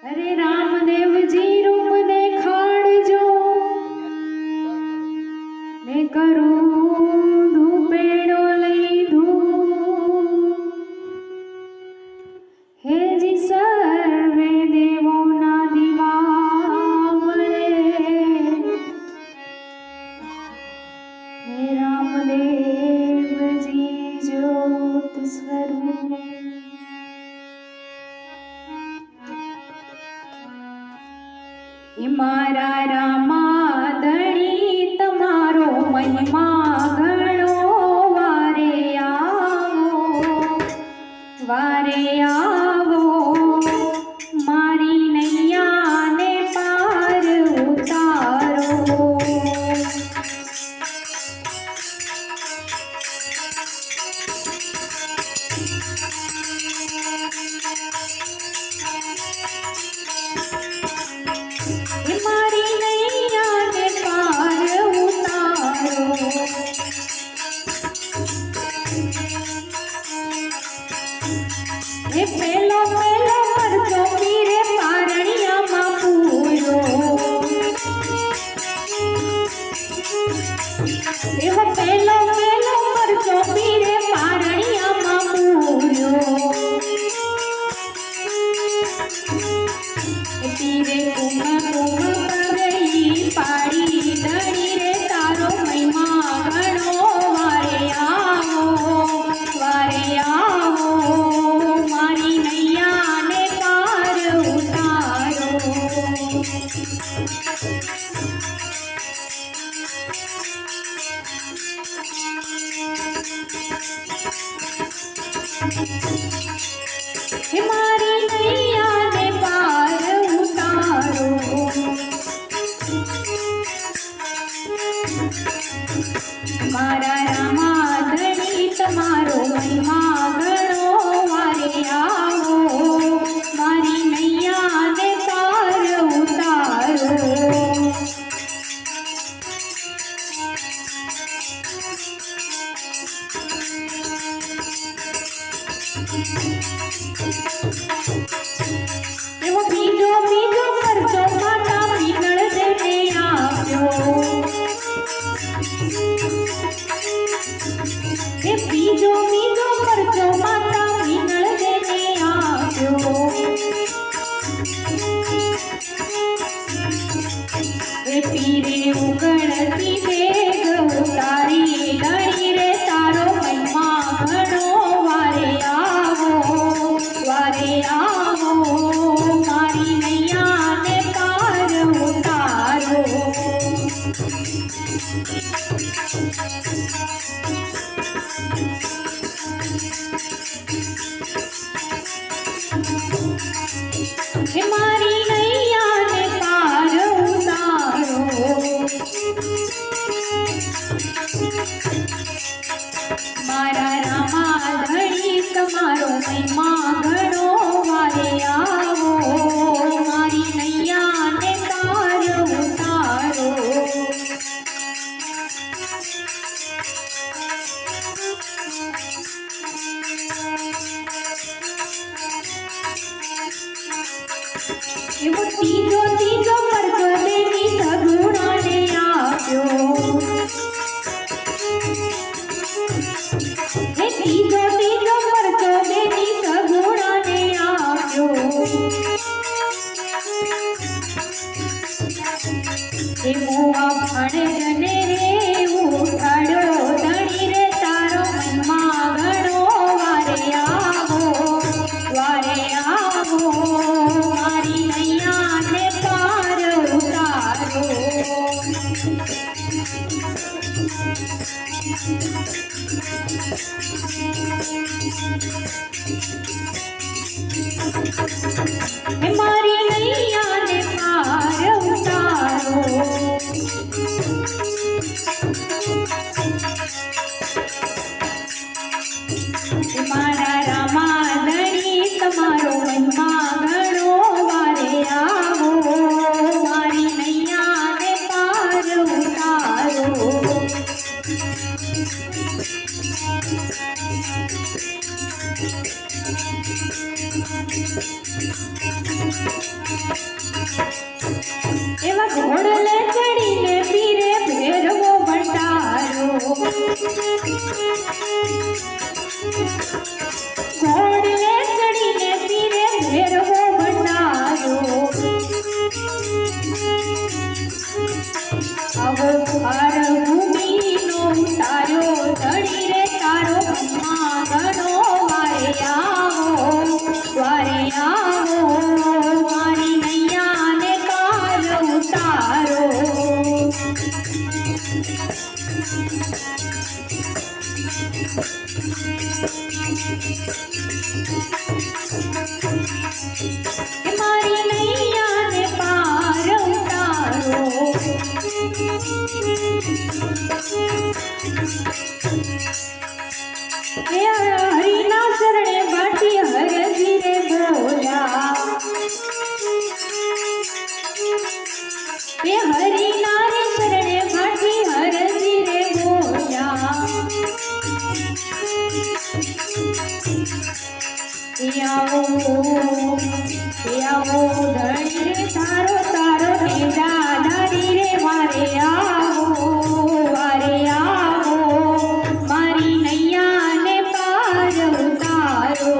અરે રામદેવજી રૂપ દેખાડજો ને કરું ધૂપેડો લઈ ધૂપ હેજી સર્વે દેવોના દીવા મળે હે રામદેવજી જ્યોત સ્વરૂપ મારા રામા ધણી તમારો મહિમા ઘણો વારે આવો મારી નૈયાને પાર ઉતારો મારી નૈયાને પાર ઉતારો એ પેલો મરચો પીરે પારણિયામાં પૂરો એવો પેલો મરચો પીરે પારણિયામાં પૂરો પીરે કુમ કરઈ પાડી ધણી રે તારો મહિમા ઘણો વારે આવો મારી નૈયાને પાર ઉતારો હે મારી નૈયાને પાર ઉતારો મારા રામા ધણી તમારો મહિમા ઘણો વારે આવો મારી નૈયાને પાર ઉતારો એવો બીજો મરચો માતા પીગળ દેને આપ્યો એ બીજો મરચો માતા પીગળ દેને આપ્યો એ પીરે ઉગળતી વેગ ઉતારી ધણી રે તારો મહિમા ઘણો વારે આવો મારી નૈયાને પાર ઉતારો હે મારી નૈયાને પાર ઉતારો મારા રામા ધણી તમારો મહિમા ઘણો વારે આવો મારી નૈયાને પાર ઉતારો એવો ત્રીજો મરચો દેવી સગુણાને આપ્યો હે ત્રીજો મરચો દેવી સગુણાને આપ્યો હે મોવા ભણજને રે ઉઠાડ્યો ધણી રે તારો મહિમા ઘણો વારે આવો મારી નૈયાને પાર ઉતારો હે મારી નૈયાને પાર ઉતારો એવા ઘોડલે ચડીને પીરે ભેરવો ભંડારો ઘોડલે ચડીને પીરે ભેરવો ભંડારો આવો ભાર ભૂમિનો તારો ધણી રે તારો અમ્મા ગણો વારે આવો મારી નૈયાને પાર ઉતારો કે મારી નૈયાને પાર ઉતારો હે હરિના શરણે બાટી હરજી રે બોલા હે હરિના રે શરણે બાટી હરજી રે બોલા આવો ધણી રે તારો તારો નેજા ધણી રે વારે આવો મારી નૈયાને પાર ઉતારો